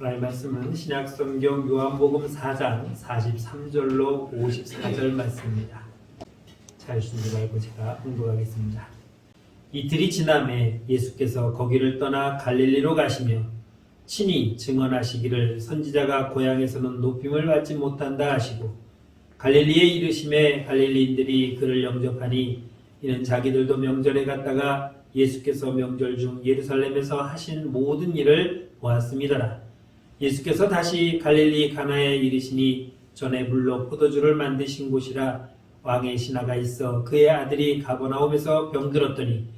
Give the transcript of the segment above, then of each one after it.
하나님의 말씀은 신약성경 요한복음 4장 43절로 54절 말씀입니다. 잘 주지 말고 제가 공독하겠습니다. 이틀이 지남에 예수께서 거기를 떠나 갈릴리로 가시며 친히 증언하시기를 선지자가 고향에서는 높임을 받지 못한다 하시고 갈릴리에 이르심에 갈릴리인들이 그를 영접하니 이는 자기들도 명절에 갔다가 예수께서 명절 중 예루살렘에서 하신 모든 일을 보았음이더라. 예수께서 다시 갈릴리 가나에 이르시니 전에 물로 포도주를 만드신 곳이라 왕의 신하가 있어 그의 아들이 가버나움에서 병들었더니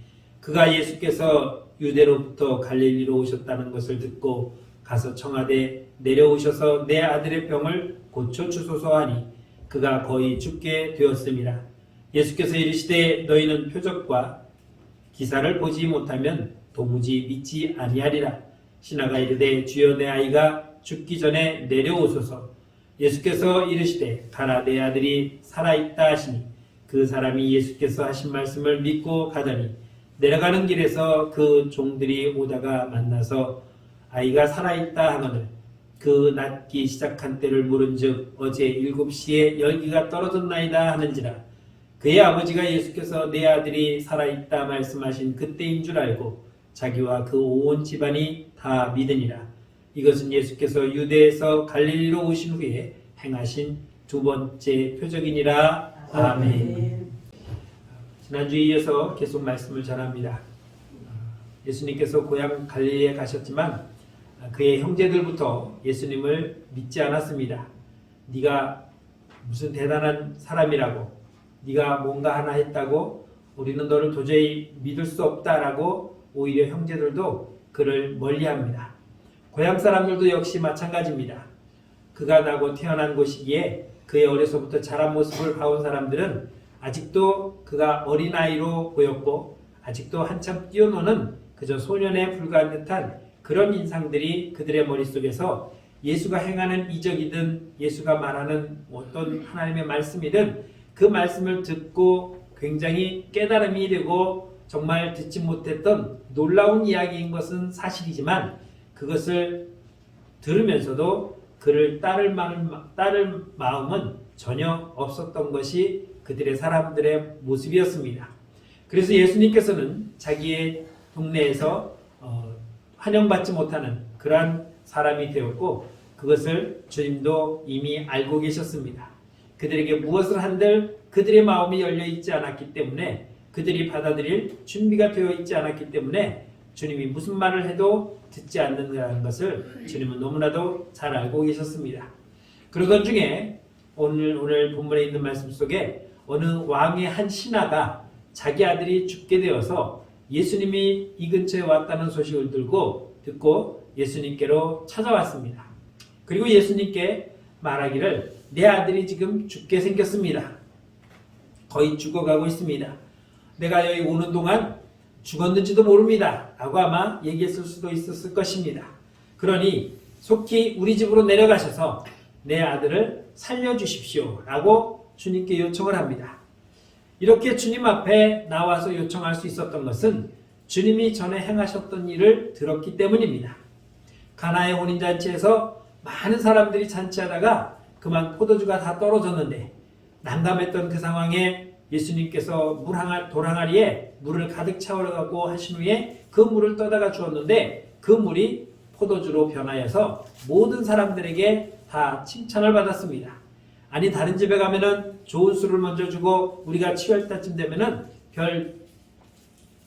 그가 예수께서 유대로부터 갈릴리로 오셨다는 것을 듣고 가서 청하되 내려오셔서 내 아들의 병을 고쳐주소서 하니 그가 거의 죽게 되었음이라. 예수께서 이르시되 너희는 표적과 기사를 보지 못하면 도무지 믿지 아니하리라. 신하가 이르되 주여 내 아이가 죽기 전에 내려오소서. 예수께서 이르시되 가라 내 아들이 살아있다 하시니 그 사람이 예수께서 하신 말씀을 믿고 가더니 내려가는 길에서 그 종들이 오다가 만나서 아이가 살아있다 하거늘 그 낫기 시작한 때를 물은즉 어제 7시에 열기가 떨어졌나이다 하는지라. 그의 아버지가 예수께서 내 아들이 살아있다 말씀하신 그때인 줄 알고 자기와 그 온 집안이 다 믿으니라. 이것은 예수께서 유대에서 갈릴리로 오신 후에 행하신 두 번째 표적이니라. 아멘. 지난주에 이어서 계속 말씀을 전합니다. 예수님께서 고향 갈릴리에 가셨지만 그의 형제들부터 예수님을 믿지 않았습니다. 네가 무슨 대단한 사람이라고, 네가 뭔가 하나 했다고 우리는 너를 도저히 믿을 수 없다라고 오히려 형제들도 그를 멀리합니다. 고향 사람들도 역시 마찬가지입니다. 그가 나고 태어난 곳이기에 그의 어려서부터 자란 모습을 봐온 사람들은 아직도 그가 어린아이로 보였고 아직도 한참 뛰어노는 그저 소년에 불과한 듯한 그런 인상들이 그들의 머릿속에서 예수가 행하는 이적이든 예수가 말하는 어떤 하나님의 말씀이든 그 말씀을 듣고 굉장히 깨달음이 되고 정말 듣지 못했던 놀라운 이야기인 것은 사실이지만 그것을 들으면서도 그를 따를 마음은 전혀 없었던 것이 그들의 사람들의 모습이었습니다. 그래서 예수님께서는 자기의 동네에서 환영받지 못하는 그러한 사람이 되었고 그것을 주님도 이미 알고 계셨습니다. 그들에게 무엇을 한들 그들의 마음이 열려있지 않았기 때문에 그들이 받아들일 준비가 되어 있지 않았기 때문에 주님이 무슨 말을 해도 듣지 않는다는 것을 주님은 너무나도 잘 알고 계셨습니다. 그러던 중에 오늘 본문에 있는 말씀 속에 어느 왕의 한 신하가 자기 아들이 죽게 되어서 예수님이 이 근처에 왔다는 소식을 듣고 예수님께로 찾아왔습니다. 그리고 예수님께 말하기를 내 아들이 지금 죽게 생겼습니다. 거의 죽어가고 있습니다. 내가 여기 오는 동안 죽었는지도 모릅니다. 라고 아마 얘기했을 수도 있었을 것입니다. 그러니 속히 우리 집으로 내려가셔서 내 아들을 살려주십시오. 라고 주님께 요청을 합니다. 이렇게 주님 앞에 나와서 요청할 수 있었던 것은 주님이 전에 행하셨던 일을 들었기 때문입니다. 가나의 혼인잔치에서 많은 사람들이 잔치하다가 그만 포도주가 다 떨어졌는데 난감했던 그 상황에 예수님께서 돌항아리에 물을 가득 채워가고 하신 후에 그 물을 떠다가 주었는데 그 물이 포도주로 변하여서 모든 사람들에게 다 칭찬을 받았습니다. 아니 다른 집에 가면은 좋은 술을 먼저 주고 우리가 취할 때쯤 되면은 별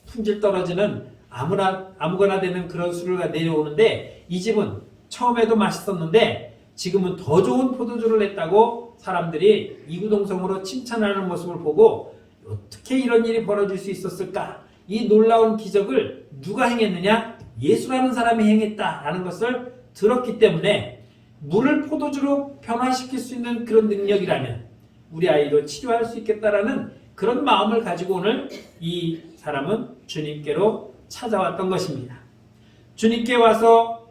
품질 떨어지는 아무거나 되는 그런 술을 내려오는데 이 집은 처음에도 맛있었는데 지금은 더 좋은 포도주를 냈다고 사람들이 이구동성으로 칭찬하는 모습을 보고 어떻게 이런 일이 벌어질 수 있었을까? 이 놀라운 기적을 누가 행했느냐? 예수라는 사람이 행했다라는 것을 들었기 때문에 물을 포도주로 변화시킬 수 있는 그런 능력이라면 우리 아이도 치료할 수 있겠다라는 그런 마음을 가지고 오늘 이 사람은 주님께로 찾아왔던 것입니다. 주님께 와서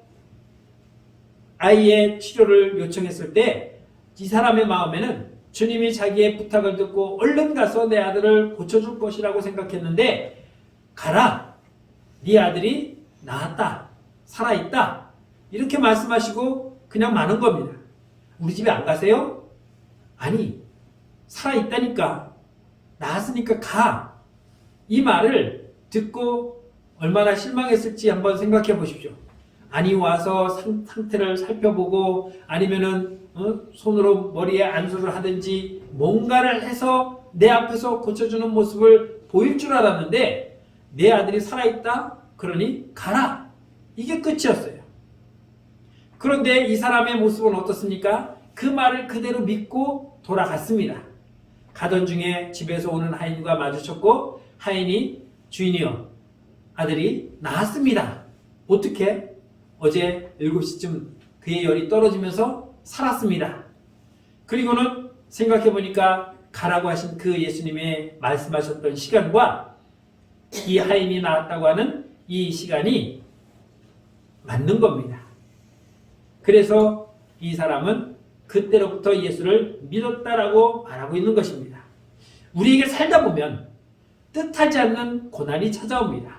아이의 치료를 요청했을 때 이 사람의 마음에는 주님이 자기의 부탁을 듣고 얼른 가서 내 아들을 고쳐줄 것이라고 생각했는데 가라! 네 아들이 나았다. 살아있다. 이렇게 말씀하시고 그냥 마는 겁니다. 우리 집에 안 가세요? 아니, 살아있다니까. 나았으니까 가. 이 말을 듣고 얼마나 실망했을지 한번 생각해 보십시오. 아니, 와서 상태를 살펴보고 아니면은 손으로 머리에 안수를 하든지 뭔가를 해서 내 앞에서 고쳐주는 모습을 보일 줄 알았는데 내 아들이 살아있다? 그러니 가라. 이게 끝이었어요. 그런데 이 사람의 모습은 어떻습니까? 그 말을 그대로 믿고 돌아갔습니다. 가던 중에 집에서 오는 하인과 마주쳤고 하인이 주인이여 아들이 나았습니다. 어떻게? 어제 7시쯤 그의 열이 떨어지면서 살았습니다. 그리고는 생각해보니까 가라고 하신 그 예수님의 말씀하셨던 시간과 이 하인이 나았다고 하는 이 시간이 맞는 겁니다. 그래서 이 사람은 그때로부터 예수를 믿었다라고 말하고 있는 것입니다. 우리에게 살다 보면 뜻하지 않는 고난이 찾아옵니다.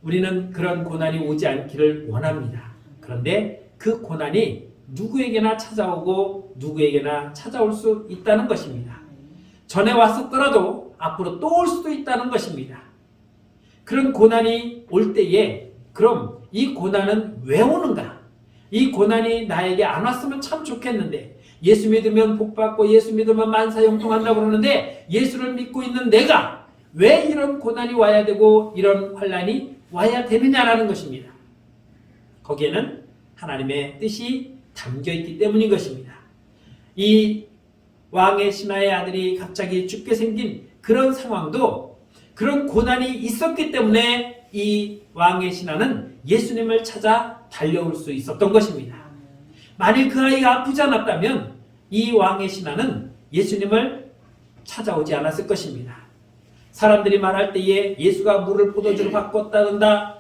우리는 그런 고난이 오지 않기를 원합니다. 그런데 그 고난이 누구에게나 찾아오고 누구에게나 찾아올 수 있다는 것입니다. 전에 왔었더라도 앞으로 또 올 수도 있다는 것입니다. 그런 고난이 올 때에 그럼 이 고난은 왜 오는가? 이 고난이 나에게 안 왔으면 참 좋겠는데 예수 믿으면 복받고 예수 믿으면 만사형통한다고 그러는데 예수를 믿고 있는 내가 왜 이런 고난이 와야 되고 이런 환난이 와야 되느냐라는 것입니다. 거기에는 하나님의 뜻이 담겨있기 때문인 것입니다. 이 왕의 신하의 아들이 갑자기 죽게 생긴 그런 상황도 그런 고난이 있었기 때문에 이 왕의 신하는 예수님을 찾아 달려올 수 있었던 것입니다. 만일 그 아이가 아프지 않았다면 이 왕의 신하는 예수님을 찾아오지 않았을 것입니다. 사람들이 말할 때에 예수가 물을 포도주로 바꿨다는다.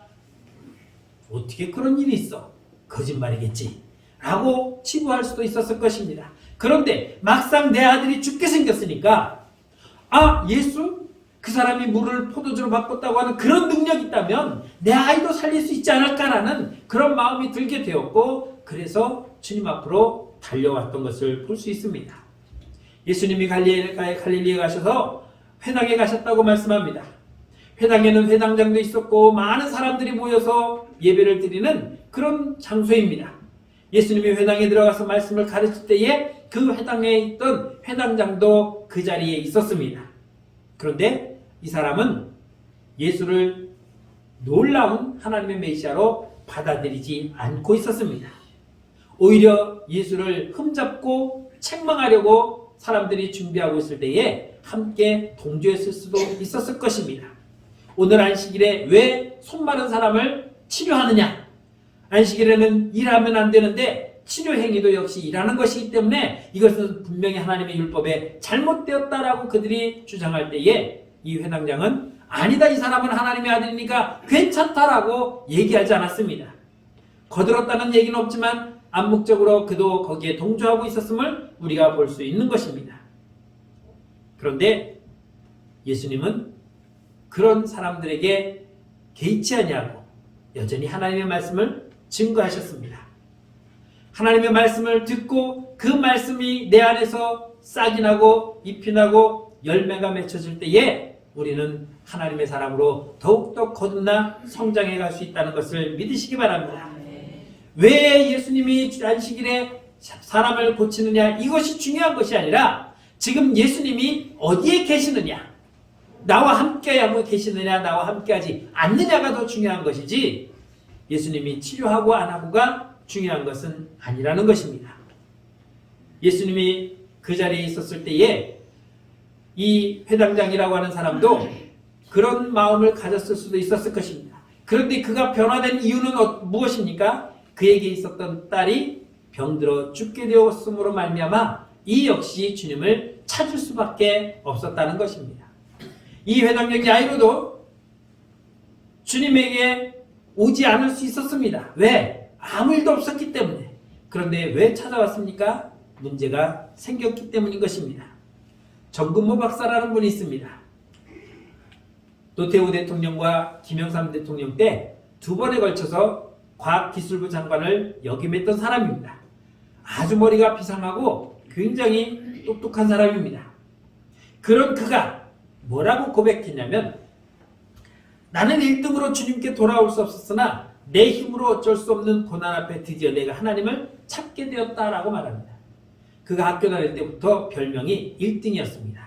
어떻게 그런 일이 있어? 거짓말이겠지. 라고 치부할 수도 있었을 것입니다. 그런데 막상 내 아들이 죽게 생겼으니까 예수? 그 사람이 물을 포도주로 바꿨다고 하는 그런 능력이 있다면 내 아이도 살릴 수 있지 않을까라는 그런 마음이 들게 되었고 그래서 주님 앞으로 달려왔던 것을 볼 수 있습니다. 예수님이 갈릴리에 가셔서 회당에 가셨다고 말씀합니다. 회당에는 회당장도 있었고 많은 사람들이 모여서 예배를 드리는 그런 장소입니다. 예수님이 회당에 들어가서 말씀을 가르칠 때에 그 회당에 있던 회당장도 그 자리에 있었습니다. 그런데 이 사람은 예수를 놀라운 하나님의 메시아로 받아들이지 않고 있었습니다. 오히려 예수를 흠잡고 책망하려고 사람들이 준비하고 있을 때에 함께 동조했을 수도 있었을 것입니다. 오늘 안식일에 왜 손 마른 사람을 치료하느냐? 안식일에는 일하면 안 되는데 치료 행위도 역시 일하는 것이기 때문에 이것은 분명히 하나님의 율법에 잘못되었다라고 그들이 주장할 때에 이 회당장은 아니다, 이 사람은 하나님의 아들이니까 괜찮다라고 얘기하지 않았습니다. 거들었다는 얘기는 없지만 암묵적으로 그도 거기에 동조하고 있었음을 우리가 볼 수 있는 것입니다. 그런데 예수님은 그런 사람들에게 개의치 아니하고 여전히 하나님의 말씀을 증거하셨습니다. 하나님의 말씀을 듣고 그 말씀이 내 안에서 싹이 나고 잎이 나고 열매가 맺혀질 때에 우리는 하나님의 사람으로 더욱더 거듭나 성장해 갈 수 있다는 것을 믿으시기 바랍니다. 왜 예수님이 안식일에 사람을 고치느냐, 이것이 중요한 것이 아니라 지금 예수님이 어디에 계시느냐, 나와 함께하고 계시느냐, 나와 함께하지 않느냐가 더 중요한 것이지 예수님이 치료하고 안 하고가 중요한 것은 아니라는 것입니다. 예수님이 그 자리에 있었을 때에 이 회당장이라고 하는 사람도 그런 마음을 가졌을 수도 있었을 것입니다. 그런데 그가 변화된 이유는 무엇입니까? 그에게 있었던 딸이 병들어 죽게 되었음으로 말미암아 이 역시 주님을 찾을 수밖에 없었다는 것입니다. 이 회당장 야이로도 주님에게 오지 않을 수 있었습니다. 왜? 아무 일도 없었기 때문에. 그런데 왜 찾아왔습니까? 문제가 생겼기 때문인 것입니다. 정근모 박사라는 분이 있습니다. 노태우 대통령과 김영삼 대통령 때 2번에 걸쳐서 과학기술부 장관을 역임했던 사람입니다. 아주 머리가 비상하고 굉장히 똑똑한 사람입니다. 그런 그가 뭐라고 고백했냐면, 나는 1등으로 주님께 돌아올 수 없었으나 내 힘으로 어쩔 수 없는 고난 앞에 드디어 내가 하나님을 찾게 되었다라고 말합니다. 그가 학교 다닐 때부터 별명이 1등이었습니다.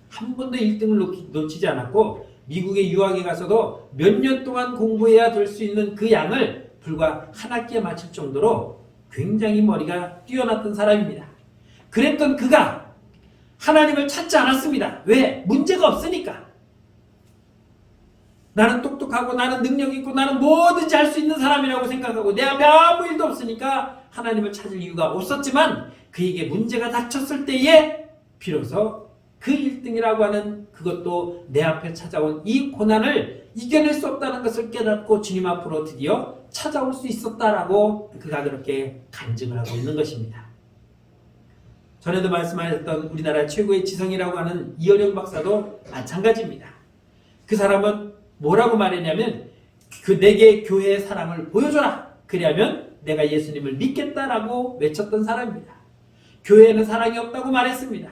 한 번도 1등을 놓치지 않았고 미국에 유학에 가서도 몇 년 동안 공부해야 될 수 있는 그 양을 불과 한 학기에 마칠 정도로 굉장히 머리가 뛰어났던 사람입니다. 그랬던 그가 하나님을 찾지 않았습니다. 왜? 문제가 없으니까. 나는 똑똑하고 나는 능력 있고 나는 뭐든지 할 수 있는 사람이라고 생각하고 내 앞에 아무 일도 없으니까 하나님을 찾을 이유가 없었지만, 그에게 문제가 닥쳤을 때에 비로소 그 1등이라고 하는 그것도 내 앞에 찾아온 이 고난을 이겨낼 수 없다는 것을 깨닫고 주님 앞으로 드디어 찾아올 수 있었다라고 그가 그렇게 간증을 하고 있는 것입니다. 전에도 말씀하셨던 우리나라 최고의 지성이라고 하는 이어령 박사도 마찬가지입니다. 그 사람은 뭐라고 말했냐면, 내게 교회의 사랑을 보여줘라. 그리하면 내가 예수님을 믿겠다라고 외쳤던 사람입니다. 교회에는 사랑이 없다고 말했습니다.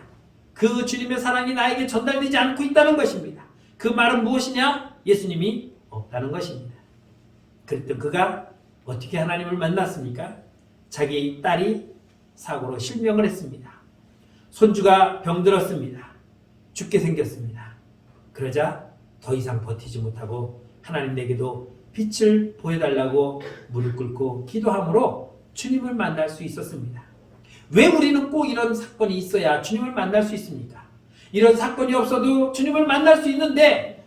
그 주님의 사랑이 나에게 전달되지 않고 있다는 것입니다. 그 말은 무엇이냐? 예수님이 없다는 것입니다. 그랬던 그가 어떻게 하나님을 만났습니까? 자기 딸이 사고로 실명을 했습니다. 손주가 병들었습니다. 죽게 생겼습니다. 그러자 더 이상 버티지 못하고 하나님 내게도 빛을 보여달라고 무릎 꿇고 기도함으로 주님을 만날 수 있었습니다. 왜 우리는 꼭 이런 사건이 있어야 주님을 만날 수 있습니까? 이런 사건이 없어도 주님을 만날 수 있는데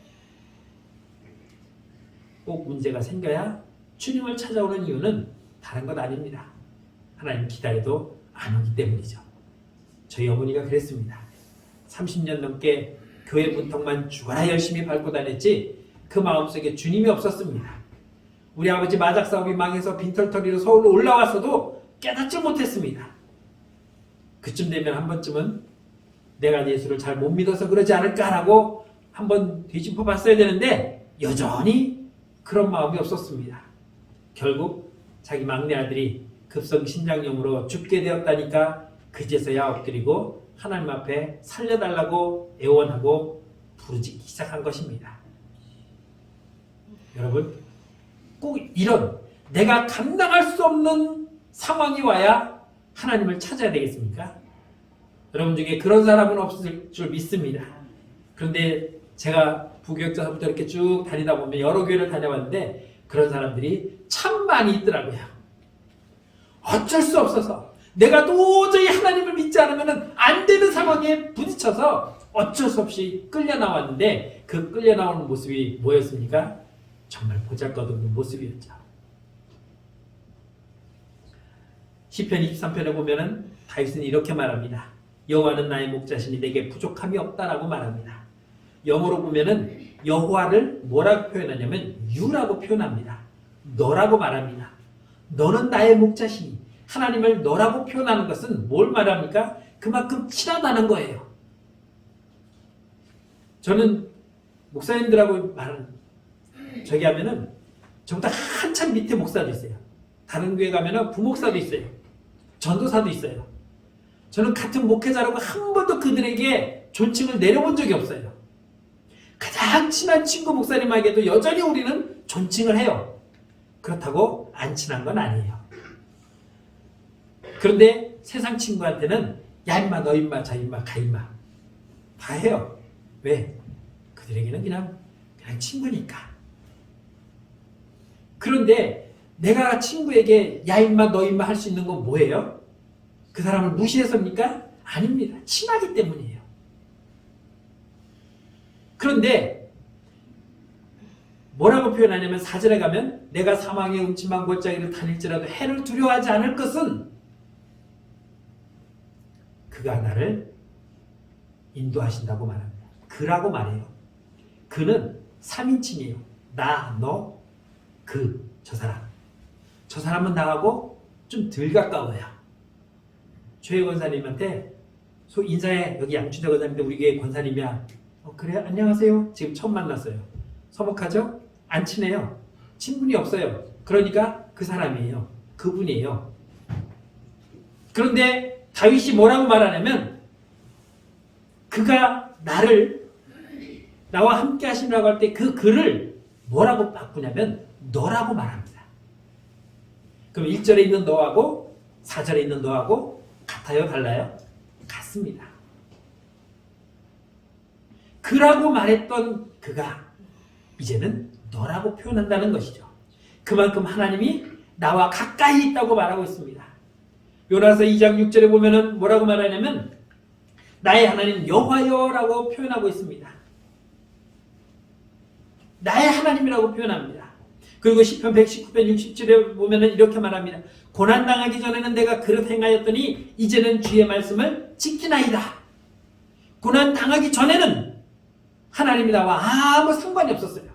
꼭 문제가 생겨야 주님을 찾아오는 이유는 다른 것 아닙니다. 하나님 기다려도 안 오기 때문이죠. 저희 어머니가 그랬습니다. 30년 넘게 교회 문턱만 죽어라 열심히 밟고 다녔지 그 마음속에 주님이 없었습니다. 우리 아버지 마작 사업이 망해서 빈털터리로 서울로 올라왔어도 깨닫지 못했습니다. 그쯤 되면 한 번쯤은 내가 예수를 잘 못 믿어서 그러지 않을까라고 한번 뒤집어 봤어야 되는데 여전히 그런 마음이 없었습니다. 결국 자기 막내 아들이 급성 신장염으로 죽게 되었다니까 그제서야 엎드리고 하나님 앞에 살려달라고 애원하고 부르짖기 시작한 것입니다. 여러분, 꼭 이런 내가 감당할 수 없는 상황이 와야 하나님을 찾아야 되겠습니까? 여러분 중에 그런 사람은 없을 줄 믿습니다. 그런데 제가 부교육자서부터 이렇게 쭉 다니다 보면 여러 교회를 다녀봤는데 그런 사람들이 참 많이 있더라고요. 어쩔 수 없어서 내가 도저히 하나님을 믿지 않으면 안 되는 상황에 부딪혀서 어쩔 수 없이 끌려 나왔는데 그 끌려 나오는 모습이 뭐였습니까? 정말 보잘것없는 모습이었죠. 시편 23편에 보면은 다윗은 이렇게 말합니다. 여호와는 나의 목자시니 내게 부족함이 없다라고 말합니다. 영어로 보면은 여호와를 뭐라고 표현하냐면 you라고 표현합니다. 너라고 말합니다. 너는 나의 목자시니. 하나님을 너라고 표현하는 것은 뭘 말합니까? 그만큼 친하다는 거예요. 저는 목사님들하고 저기 하면은 저보다 한참 밑에 목사도 있어요. 다른 교회 가면은 부목사도 있어요. 전도사도 있어요. 저는 같은 목회자라고 한 번도 그들에게 존칭을 내려본 적이 없어요. 가장 친한 친구 목사님에게도 여전히 우리는 존칭을 해요. 그렇다고 안 친한 건 아니에요. 그런데 세상 친구한테는 야 임마 너 임마 저 임마 가 임마 다 해요. 왜? 그들에게는 그냥 친구니까. 그런데 내가 친구에게 야 임마 너 임마 할 수 있는 건 뭐예요? 그 사람을 무시해서입니까? 아닙니다. 친하기 때문이에요. 그런데 뭐라고 표현하냐면 4절에 가면 내가 사망의 음침한 골짜기를 다닐지라도 해를 두려워하지 않을 것은 그가 나를 인도하신다고 말합니다. 그라고 말해요. 그는 3인칭이에요. 나, 너, 그, 저 사람. 저 사람은 나하고 좀 덜 가까워요. 최혜 권사님한테 인사해. 여기 양춘대 권사님인데 우리 교회 권사님이야. 그래? 안녕하세요. 지금 처음 만났어요. 서먹하죠? 안 친해요. 친분이 없어요. 그러니까 그 사람이에요. 그분이에요. 그런데 다윗이 뭐라고 말하냐면 그가 나와 함께 하시라고 할 때 그 그를 뭐라고 바꾸냐면 너라고 말합니다. 그럼 1절에 있는 너하고 4절에 있는 너하고 같아요? 달라요? 같습니다. 그라고 말했던 그가 이제는 너라고 표현한다는 것이죠. 그만큼 하나님이 나와 가까이 있다고 말하고 있습니다. 요나서 2장 6절에 보면은 뭐라고 말하냐면 나의 하나님 여호와여라고 표현하고 있습니다. 나의 하나님이라고 표현합니다. 그리고 시편 119편 60절에 보면은 이렇게 말합니다. 고난당하기 전에는 내가 그릇 행하였더니 이제는 주의 말씀을 지키나이다. 고난당하기 전에는 하나님이 나와 아무 상관이 없었어요.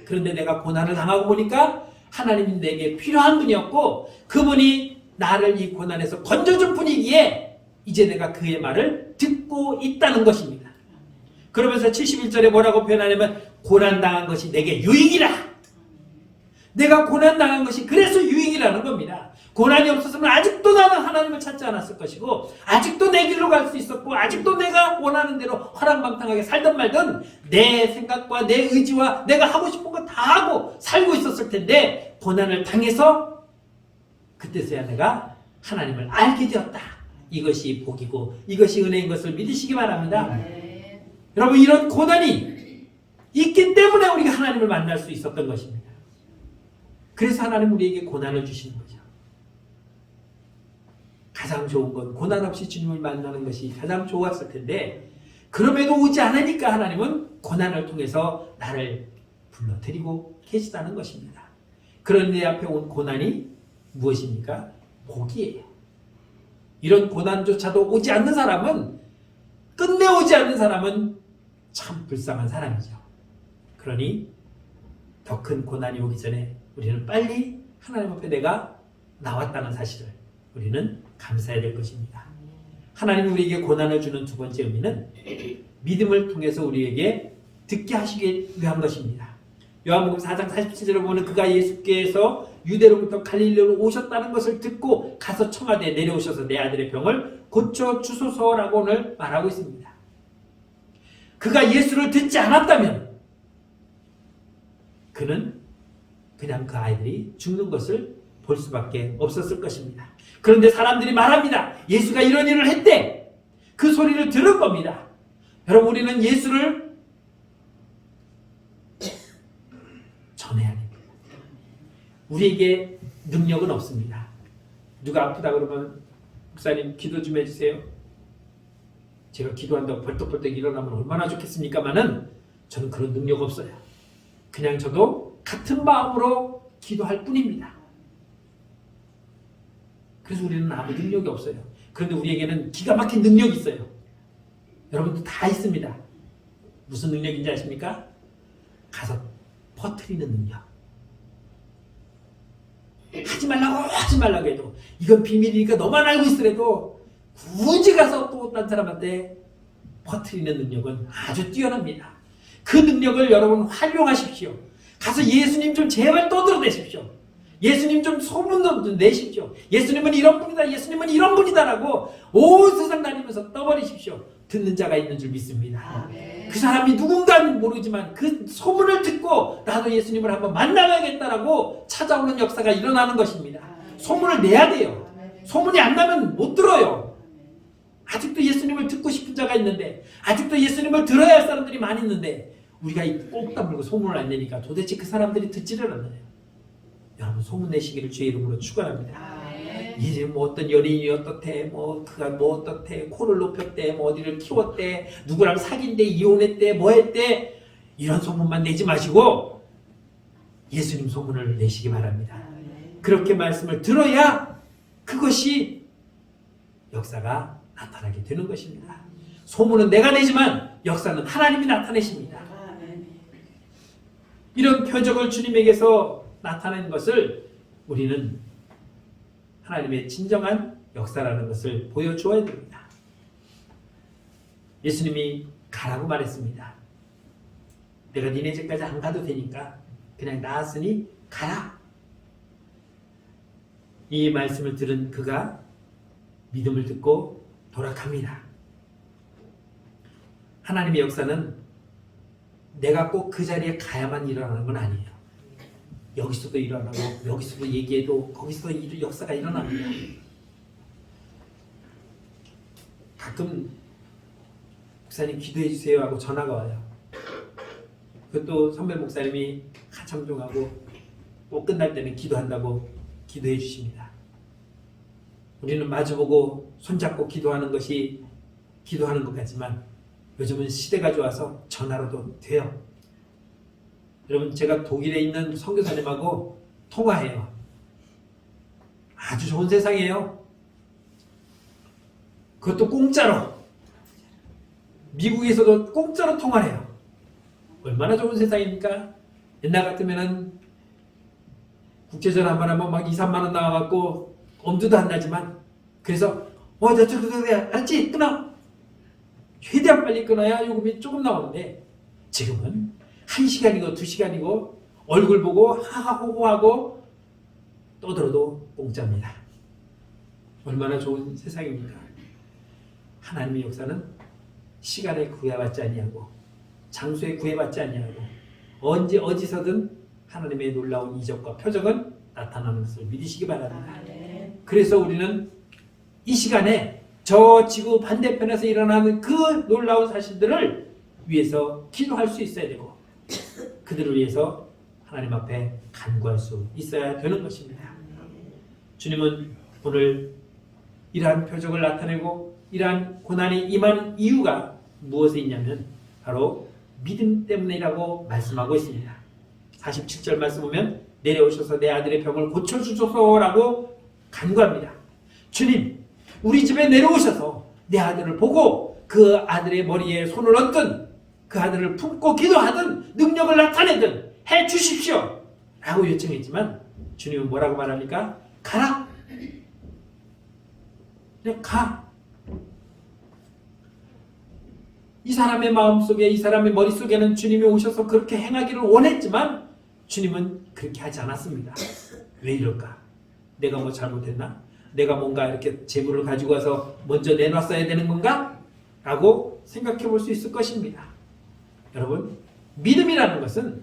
그런데 내가 고난을 당하고 보니까 하나님이 내게 필요한 분이었고 그분이 나를 이 고난에서 건져준 분이기에 이제 내가 그의 말을 듣고 있다는 것입니다. 그러면서 71절에 뭐라고 표현하냐면 고난당한 것이 내게 유익이라. 내가 고난당한 것이 그래서 유익이라는 겁니다. 고난이 없었으면 아직도 나는 하나님을 찾지 않았을 것이고 아직도 내 길로 갈 수 있었고 아직도 내가 원하는 대로 허랑방탕하게 살든 말든 내 생각과 내 의지와 내가 하고 싶은 거 다 하고 살고 있었을 텐데 고난을 당해서 그때서야 내가 하나님을 알게 되었다. 이것이 복이고 이것이 은혜인 것을 믿으시기 바랍니다. 여러분 이런 고난이 있기 때문에 우리가 하나님을 만날 수 있었던 것입니다. 그래서 하나님 우리에게 고난을 주시는 거죠. 가장 좋은 건 고난 없이 주님을 만나는 것이 가장 좋았을 텐데 그럼에도 오지 않으니까 하나님은 고난을 통해서 나를 불러들이고 계시다는 것입니다. 그런 내 앞에 온 고난이 무엇입니까? 복이에요. 이런 고난조차도 오지 않는 사람은 끝내 오지 않는 사람은 참 불쌍한 사람이죠. 그러니 더 큰 고난이 오기 전에 우리는 빨리 하나님 앞에 내가 나왔다는 사실을 우리는 감사해야 될 것입니다. 하나님이 우리에게 고난을 주는 두 번째 의미는 믿음을 통해서 우리에게 듣게 하시기 위한 것입니다. 요한복음 4장 47절에 보면 그가 예수께서 유대로부터 갈릴리로 오셨다는 것을 듣고 가서 청하되 내려오셔서 내 아들의 병을 고쳐주소서라고 오늘 말하고 있습니다. 그가 예수를 듣지 않았다면 그는 그냥 그 아이들이 죽는 것을 볼 수밖에 없었을 것입니다. 그런데 사람들이 말합니다. 예수가 이런 일을 했대. 그 소리를 들은 겁니다. 여러분 우리는 예수를 전해야 됩니다. 우리에게 능력은 없습니다. 누가 아프다 그러면 목사님 기도 좀 해주세요. 제가 기도한다고 벌떡벌떡 일어나면 얼마나 좋겠습니까마는 저는 그런 능력 없어요. 그냥 저도 같은 마음으로 기도할 뿐입니다. 그래서 우리는 아무 능력이 없어요. 그런데 우리에게는 기가 막힌 능력이 있어요. 여러분도 다 있습니다. 무슨 능력인지 아십니까? 가서 퍼뜨리는 능력. 하지 말라고 해도 이건 비밀이니까 너만 알고 있으래도 굳이 가서 또 딴 사람한테 퍼뜨리는 능력은 아주 뛰어납니다. 그 능력을 여러분 활용하십시오. 가서 예수님 좀 제발 떠들어내십시오. 예수님 좀 소문 좀 내십시오. 예수님은 이런 분이다. 예수님은 이런 분이다라고 온 세상 다니면서 떠버리십시오. 듣는 자가 있는 줄 믿습니다. 그 사람이 누군가는 모르지만 그 소문을 듣고 나도 예수님을 한번 만나야겠다라고 찾아오는 역사가 일어나는 것입니다. 소문을 내야 돼요. 소문이 안 나면 못 들어요. 아직도 예수님을 듣고 싶은 자가 있는데 아직도 예수님을 들어야 할 사람들이 많이 있는데 우리가 꼭 다물고 소문을 안 내니까 도대체 그 사람들이 듣지를 않아요. 여러분 소문 내시기를 주의 이름으로 축원합니다. 이제 뭐 어떤 연인이 어떻대, 뭐 그가 뭐 어떻대, 코를 높였대, 뭐 어디를 키웠대, 누구랑 사귄대, 이혼했대, 뭐 했대, 이런 소문만 내지 마시고 예수님 소문을 내시기 바랍니다. 그렇게 말씀을 들어야 그것이 역사가 나타나게 되는 것입니다. 소문은 내가 내지만 역사는 하나님이 나타내십니다. 이런 표적을 주님에게서 나타낸 것을 우리는 하나님의 진정한 역사라는 것을 보여주어야 됩니다. 예수님이 가라고 말했습니다. 내가 니네 집까지 안 가도 되니까 그냥 나았으니 가라. 이 말씀을 들은 그가 믿음을 듣고 돌아갑니다. 하나님의 역사는 내가 꼭 그 자리에 가야만 일어나는 건 아니에요. 여기서도 일어나고 여기서도 얘기해도 거기서도 역사가 일어납니다. 가끔 목사님 기도해 주세요 하고 전화가 와요. 그것도 선배 목사님이 한참 종하고 꼭 끝날 때는 기도한다고 기도해 주십니다. 우리는 마주보고 손잡고 기도하는 것이 기도하는 것 같지만 요즘은 시대가 좋아서 전화로도 돼요. 여러분, 제가 독일에 있는 선교사님하고 통화해요. 아주 좋은 세상이에요. 그것도 공짜로. 미국에서도 공짜로 통화를 해요. 얼마나 좋은 세상입니까? 옛날 같으면은 국제전화 한번 하면 막 2, 3만 원 나와갖고 엄두도 안 나지만, 그래서 알지? 끊어. 최대한 빨리 끊어야 요금이 조금 나오는데, 지금은 1시간이고 2시간이고 얼굴 보고 하하호호하고 떠들어도 공짜입니다. 얼마나 좋은 세상입니까? 하나님의 역사는 시간에 구애받지 아니하고 장소에 구애받지 아니하고 언제 어디서든 하나님의 놀라운 이적과 표적은 나타나는 것을 믿으시기 바랍니다. 그래서 우리는 이 시간에 저 지구 반대편에서 일어나는 그 놀라운 사실들을 위해서 기도할 수 있어야 되고, 그들을 위해서 하나님 앞에 간구할 수 있어야 되는 것입니다. 주님은 오늘 이러한 표적을 나타내고 이러한 고난이 임하는 이유가 무엇에 있냐면 바로 믿음 때문이라고 말씀하고 있습니다. 47절 말씀 보면 내려오셔서 내 아들의 병을 고쳐주소서라고 간구합니다. 주님, 우리 집에 내려오셔서 내 아들을 보고 그 아들의 머리에 손을 얹든 그 아들을 품고 기도하든 능력을 나타내든 해주십시오 라고 요청했지만 주님은 뭐라고 말합니까? 가라. 그냥 가. 이 사람의 마음속에, 이 사람의 머릿속에는 주님이 오셔서 그렇게 행하기를 원했지만 주님은 그렇게 하지 않았습니다. 왜 이럴까? 내가 뭐 잘못했나? 내가 뭔가 이렇게 재물을 가지고 와서 먼저 내놨어야 되는 건가? 라고 생각해 볼 수 있을 것입니다. 여러분, 믿음이라는 것은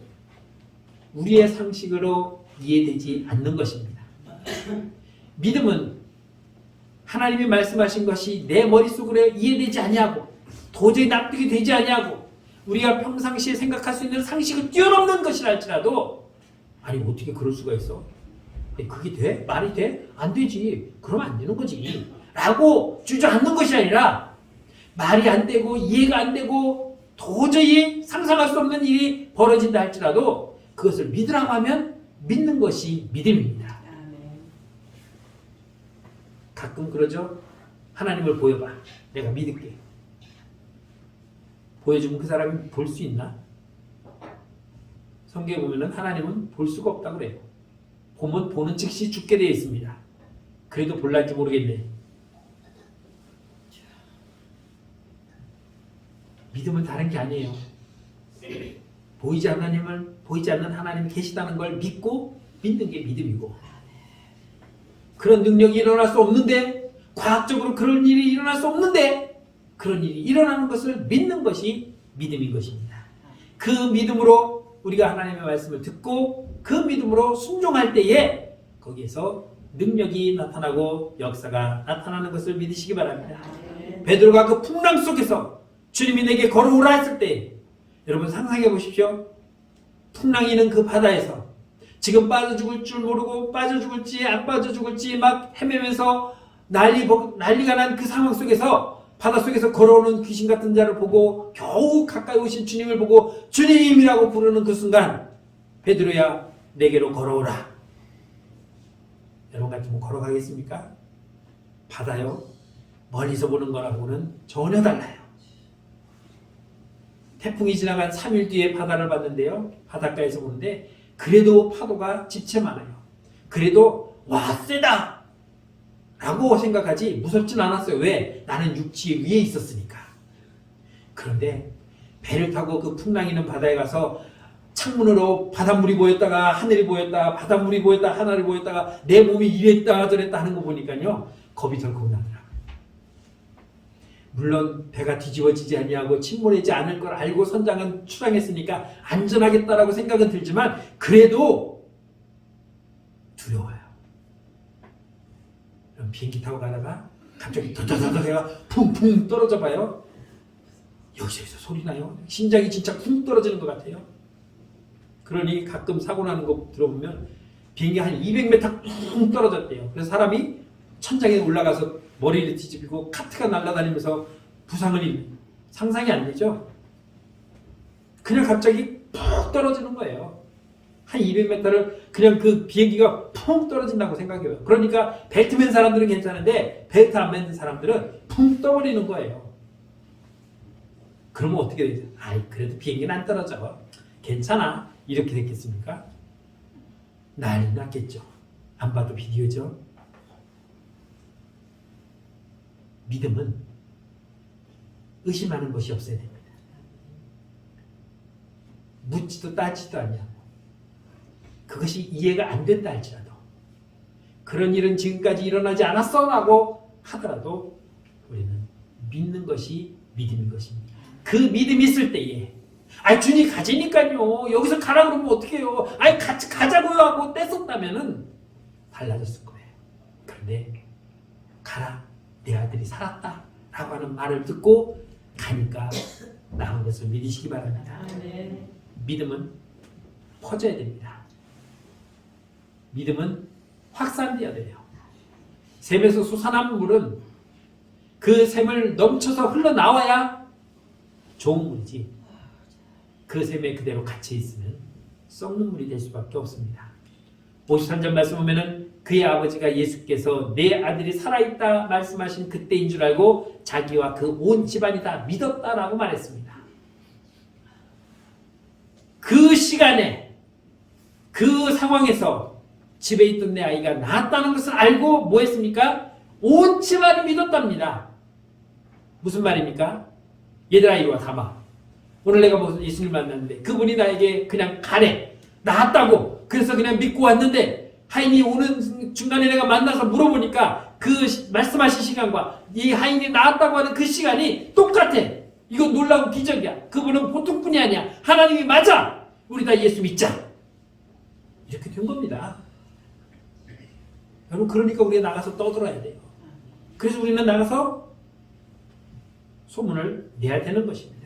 우리의 상식으로 이해되지 않는 것입니다. 믿음은 하나님이 말씀하신 것이 내 머릿속으로 이해되지 아니하고 도저히 납득이 되지 아니하고 우리가 평상시에 생각할 수 있는 상식을 뛰어넘는 것이라 할지라도, 아니 어떻게 그럴 수가 있어? 그게 돼? 말이 돼? 안 되지. 그러면 안 되는 거지 라고 주저앉는 것이 아니라, 말이 안 되고 이해가 안 되고 도저히 상상할 수 없는 일이 벌어진다 할지라도 그것을 믿으라고 하면 믿는 것이 믿음입니다. 가끔 그러죠. 하나님을 보여봐. 내가 믿을게. 보여주면 그 사람이 볼 수 있나? 성경에 보면 하나님은 볼 수가 없다고 그래요. 보면 보는 즉시 죽게 되어 있습니다. 그래도 볼란지 모르겠네. 믿음은 다른 게 아니에요. 보이지 않는 하나님이 계시다는 걸 믿고 믿는 게 믿음이고, 그런 능력이 일어날 수 없는데, 과학적으로 그런 일이 일어날 수 없는데 그런 일이 일어나는 것을 믿는 것이 믿음인 것입니다. 그 믿음으로 우리가 하나님의 말씀을 듣고 그 믿음으로 순종할 때에 거기에서 능력이 나타나고 역사가 나타나는 것을 믿으시기 바랍니다. 베드로가 그 풍랑 속에서 주님이 내게 걸어오라 했을 때, 여러분 상상해 보십시오. 풍랑이 있는 그 바다에서 지금 빠져 죽을 줄 모르고 빠져 죽을지 안 빠져 죽을지 막 헤매면서 난리가 난 그 상황 속에서 바닷속에서 걸어오는 귀신 같은 자를 보고 겨우 가까이 오신 주님을 보고 주님이라고 부르는 그 순간, 베드로야 내게로 걸어오라. 여러분 같으면 걸어가겠습니까? 바다요, 멀리서 보는 거라고는 전혀 달라요. 태풍이 지나간 3일 뒤에 바다를 봤는데요, 바닷가에서 보는데 그래도 파도가 집체 많아요. 그래도 와 세다 라고 생각하지 무섭진 않았어요. 왜? 나는 육지 위에 있었으니까. 그런데 배를 타고 그 풍랑 있는 바다에 가서 창문으로 바닷물이 보였다가 하늘이 보였다가 바닷물이 보였다가 하늘이 보였다가 내 몸이 이랬다 저랬다 하는 거 보니까요 겁이 덜컥 나더라고요. 물론 배가 뒤집어지지 아니하고 침몰하지 않을 걸 알고 선장은 출항했으니까 안전하겠다라고 생각은 들지만 그래도 두려워요. 그럼 비행기 타고 가다가 갑자기 더더더더 해가 쿵쿵 떨어져 봐요. 여기서 소리 나요. 심장이 진짜 쿵 떨어지는 것 같아요. 그러니 가끔 사고 나는 거 들어보면 비행기 한 200m 쿵 떨어졌대요. 그래서 사람이 천장에 올라가서 머리를 뒤집히고 카트가 날아다니면서 부상을 입는 상상이 안 되죠? 그냥 갑자기 푹 떨어지는 거예요. 한 200m를 그냥 그 비행기가 푹 떨어진다고 생각해요. 그러니까 벨트 맨 사람들은 괜찮은데 벨트 안 맨 사람들은 푹 떠버리는 거예요. 그러면 어떻게 되죠? 아이 그래도 비행기는 안 떨어져. 괜찮아. 이렇게 됐겠습니까? 난리 났겠죠. 안 봐도 비디오죠. 믿음은 의심하는 것이 없어야 됩니다. 묻지도 따지도 않냐고. 그것이 이해가 안 된다 할지라도 그런 일은 지금까지 일어나지 않았어 라고 하더라도 우리는 믿는 것이 믿음인 것입니다. 그 믿음이 있을 때에 주님 가지니까요. 여기서 가라 그러면 어떻게 해요? 같이 가자고요 하고 떼었다면은 달라졌을 거예요. 그런데 가라. 내 아들이 살았다 라고 하는 말을 듣고 가니까 나은 것을 믿으시기 바랍니다. 믿음은 퍼져야 됩니다. 믿음은 확산되어야 돼요. 샘에서 솟아난 물은 그 샘을 넘쳐서 흘러나와야 좋은 물이지 그 샘에 그대로 갇혀 있으면 썩는 물이 될 수밖에 없습니다. 53절 말씀 보면은 그의 아버지가 예수께서 내 아들이 살아있다 말씀하신 그때인 줄 알고 자기와 그 온 집안이 다 믿었다라고 말했습니다. 그 시간에 그 상황에서 집에 있던 내 아이가 나았다는 것을 알고 뭐 했습니까? 온 집안이 믿었답니다. 무슨 말입니까? 얘들아 이리 와 담아. 오늘 내가 무슨 예수님을 만났는데 그분이 나에게 그냥 가래. 나았다고. 그래서 그냥 믿고 왔는데 하인이 오는 중간에 내가 만나서 물어보니까 그 말씀하신 시간과 이 하인이 나았다고 하는 그 시간이 똑같아. 이거 놀라운 기적이야. 그분은 보통 분이 아니야. 하나님이 맞아. 우리 다 예수 믿자. 이렇게 된 겁니다. 여러분 그러니까 우리가 나가서 떠들어야 돼요. 그래서 우리는 나가서 소문을 내야 되는 것입니다.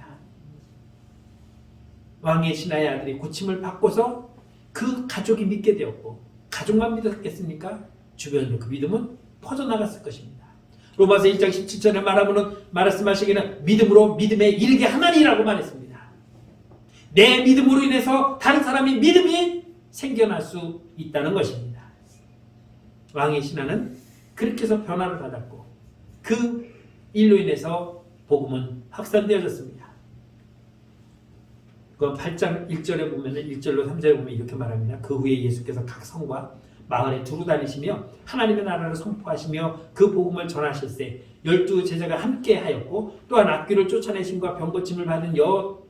왕의 신하의 아들이 고침을 받고서 그 가족이 믿게 되었고 가족만 믿었겠습니까? 주변으로 그 믿음은 퍼져나갔을 것입니다. 로마서 1장 17절에 말씀하시기는 믿음으로 믿음에 이르게 하나니라고 말했습니다. 내 믿음으로 인해서 다른 사람이 믿음이 생겨날 수 있다는 것입니다. 왕의 신하는 그렇게 해서 변화를 받았고 그 일로 인해서 복음은 확산되어졌습니다. 그 8장 1절에 보면 1절로 3절에 보면 이렇게 말합니다. 그 후에 예수께서 각 성과 마을에 두루 다니시며 하나님의 나라를 선포하시며 그 복음을 전하실세 12 제자가 함께 하였고 또한 악귀를 쫓아내심과 병고침을 받은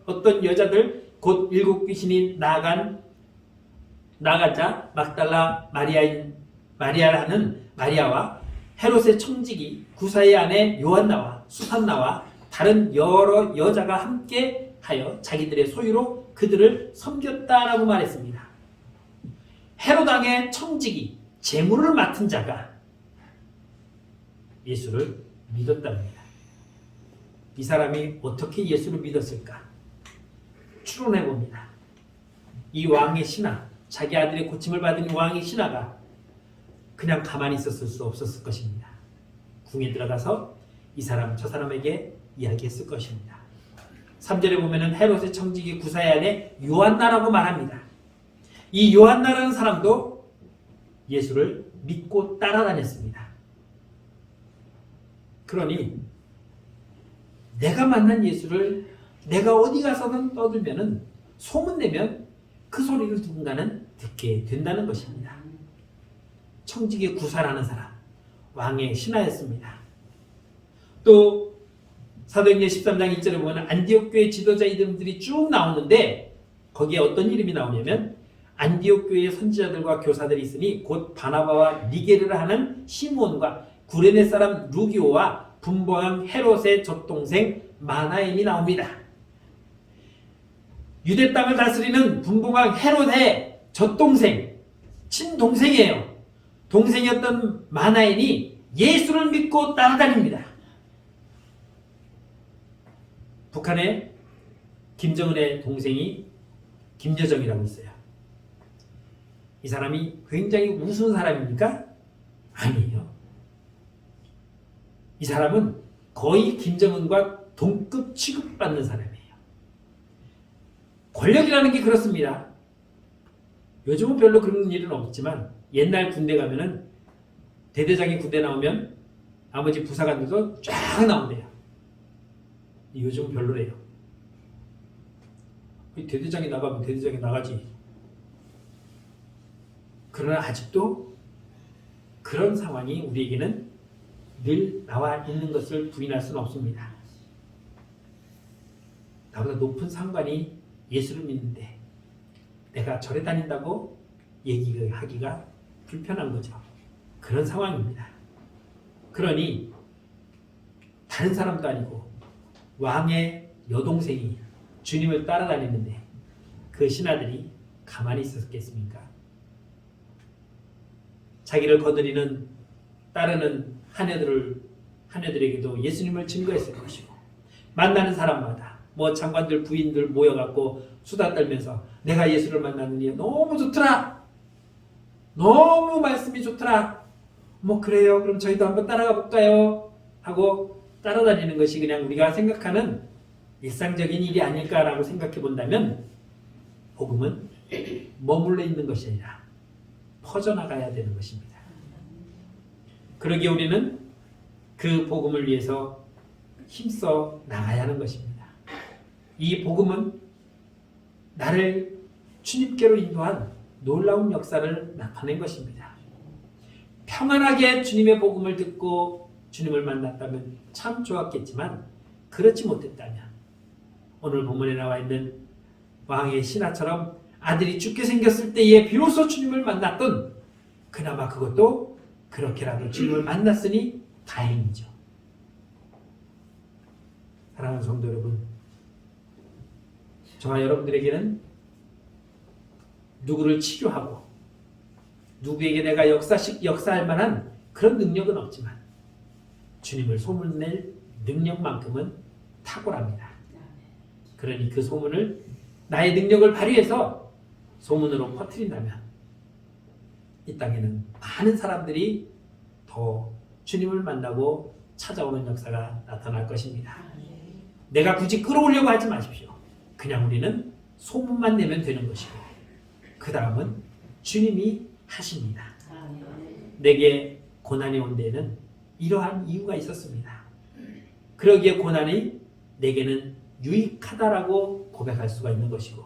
어떤 여자들 곧 7 귀신이 나가자 막달라 마리아라는 마리아와 헤롯의 청지기 구사의 아내 요한나와 수산나와 다른 여러 여자가 함께 하여 자기들의 소유로 그들을 섬겼다라고 말했습니다. 헤롯 왕의 청지기 재물을 맡은 자가 예수를 믿었답니다. 이 사람이 어떻게 예수를 믿었을까? 추론해 봅니다. 이 왕의 신하, 자기 아들의 고침을 받은 왕의 신하가 그냥 가만히 있었을 수 없었을 것입니다. 궁에 들어가서 이 사람 저 사람에게 이야기했을 것입니다. 3절에 보면은 헤롯의 청지기 구사의 아내 요한나라고 말합니다. 이 요한나라는 사람도 예수를 믿고 따라다녔습니다. 그러니 내가 만난 예수를 내가 어디 가서는 떠들면은 소문내면 그 소리를 누군가는 듣게 된다는 것입니다. 청지기 구사라는 사람, 왕의 신하였습니다. 또 사도행전 13장 1절에 보면 안디옥 교회 지도자 이름들이 쭉 나오는데 거기에 어떤 이름이 나오냐면 안디옥 교회의 선지자들과 교사들이 있으니 곧 바나바와 니게르를 하는 시몬과 구레네 사람 루기오와 분봉왕 헤롯의 젖동생 마나엠이 나옵니다. 유대 땅을 다스리는 분봉왕 헤롯의 젖동생, 친동생이에요. 동생이었던 마나엠이 예수를 믿고 따라다닙니다. 북한에 김정은의 동생이 김여정이라고 있어요. 이 사람이 굉장히 우스운 사람입니까? 아니에요. 이 사람은 거의 김정은과 동급 취급받는 사람이에요. 권력이라는 게 그렇습니다. 요즘은 별로 그런 일은 없지만 옛날 군대 가면은 대대장이 군대 나오면 나머지 부사관들도 쫙 나온대요. 요즘은 별로래요. 대대장이 나가면 대대장이 나가지. 그러나 아직도 그런 상황이 우리에게는 늘 나와 있는 것을 부인할 수는 없습니다. 나보다 높은 상관이 예수를 믿는데 내가 절에 다닌다고 얘기하기가 불편한 거죠. 그런 상황입니다. 그러니 다른 사람도 아니고 왕의 여동생이 주님을 따라다니는데 그 신하들이 가만히 있었겠습니까? 자기를 거느리는 따르는 하녀들에게도 예수님을 증거했을 것이고 만나는 사람마다 뭐 장관들 부인들 모여갖고 수다 떨면서 내가 예수를 만났느니 너무 좋더라, 너무 말씀이 좋더라, 뭐 그래요 그럼 저희도 한번 따라가 볼까요 하고 따라다니는 것이 그냥 우리가 생각하는 일상적인 일이 아닐까라고 생각해 본다면 복음은 머물러 있는 것이 아니라 퍼져나가야 되는 것입니다. 그러기에 우리는 그 복음을 위해서 힘써 나가야 하는 것입니다. 이 복음은 나를 주님께로 인도한 놀라운 역사를 나타낸 것입니다. 평안하게 주님의 복음을 듣고 주님을 만났다면 참 좋았겠지만 그렇지 못했다면 오늘 본문에 나와 있는 왕의 신하처럼 아들이 죽게 생겼을 때에 비로소 주님을 만났던 그나마 그것도 그렇게라도 주님을 만났으니 다행이죠. 사랑하는 성도 여러분, 저와 여러분들에게는 누구를 치료하고 누구에게 내가 역사할 만한 그런 능력은 없지만 주님을 소문낼 능력만큼은 탁월합니다. 그러니 그 소문을 나의 능력을 발휘해서 소문으로 퍼뜨린다면 이 땅에는 많은 사람들이 더 주님을 만나고 찾아오는 역사가 나타날 것입니다. 내가 굳이 끌어오려고 하지 마십시오. 그냥 우리는 소문만 내면 되는 것이고 그 다음은 주님이 하십니다. 내게 고난이 온 데에는 이러한 이유가 있었습니다. 그러기에 고난이 내게는 유익하다라고 고백할 수가 있는 것이고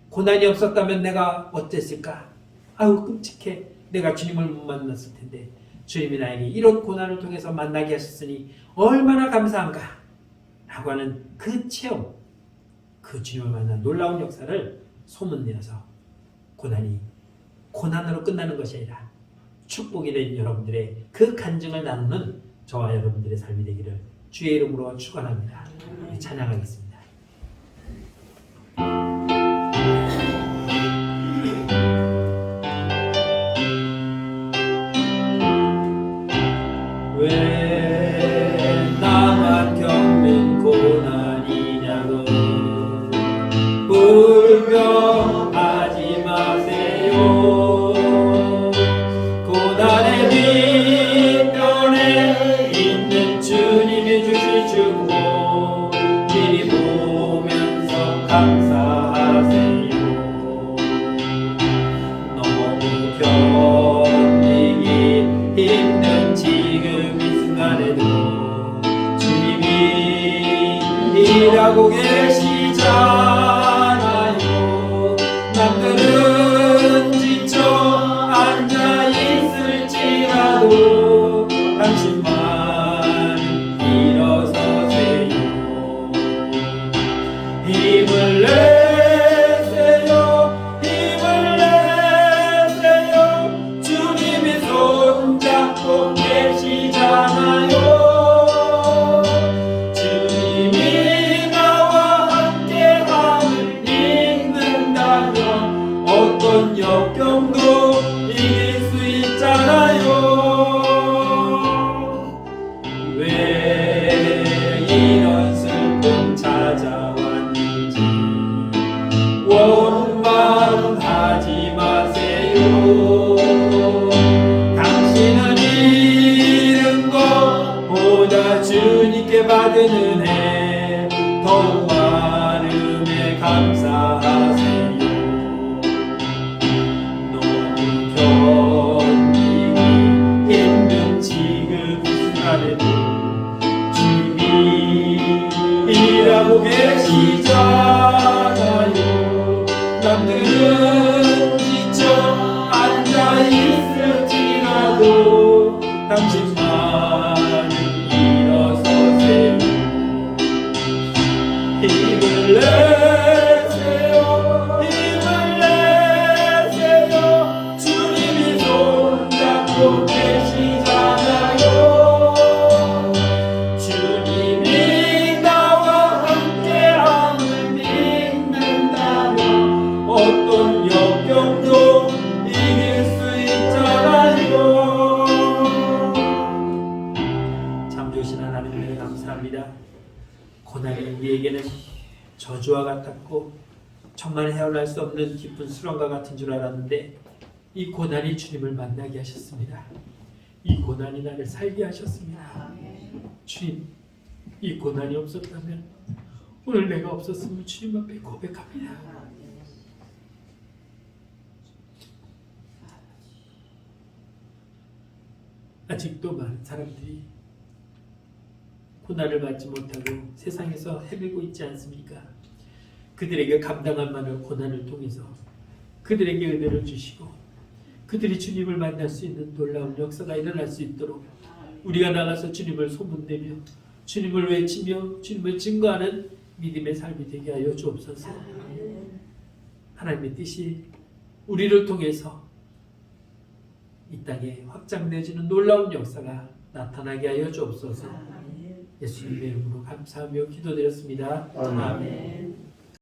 고난이 없었다면 내가 어땠을까? 아유 끔찍해. 내가 주님을 못 만났을 텐데 주님이 나에게 이런 고난을 통해서 만나게 하셨으니 얼마나 감사한가 라고 하는 그 체험, 그 주님을 만난 놀라운 역사를 소문내어서 고난이 고난으로 끝나는 것이 아니라 축복이 된 여러분들의 그 간증을 나누는 저와 여러분들의 삶이 되기를 주의 이름으로 축원합니다. 찬양하겠습니다. 왜 나만 겪는 고난이냐고 불평하지 마세요. 고난의 뒷면에 있는 주님이 주실 축복 미리 잡고 계시잖아요. 주님이 나와 함께함을 믿는다면 어떤 역경도 이길 수 있잖아요. 왜 이런 슬픔 찾아왔는지 원망하지 마세요. 당신은 잃은 것보다 주님께 받은 은혜 더욱 많음에 감사하세요. 너무 견디기 힘든 지금 시간에도 주님이 일하고 계시잖아요. 남들은 지쳐 앉아있을지라도 당신만은 일어서세요. 힘을 내세요. 힘을 내세요. 주님이 손잡고 계시잖아요. 주님이 나와 함께함을 믿는다면 어떤 역경도 이길 수 있잖아요. 참 좋으신 하나님 은혜 감사합니다. 고난이 우리에게는 저주와 같았고 정말 헤어날 수 없는 깊은 수렁과 같은 줄 알았는데 이 고난이 주님을 만나게 하셨습니다. 이 고난이 나를 살게 하셨습니다. 주님, 이 고난이 없었다면 오늘 내가 없었으면 주님 앞에 고백합니다. 아직도 많은 사람들이 고난을 받지 못하고 세상에서 헤매고 있지 않습니까? 그들에게 감당할 만한 고난을 통해서 그들에게 은혜를 주시고 그들이 주님을 만날 수 있는 놀라운 역사가 일어날 수 있도록 우리가 나가서 주님을 소문내며 주님을 외치며 주님을 증거하는 믿음의 삶이 되게 하여 주옵소서. 하나님의 뜻이 우리를 통해서 이 땅에 확장되어지는 놀라운 역사가 나타나게 하여 주옵소서. 예수님의 이름으로 감사하며 기도드렸습니다. 아멘.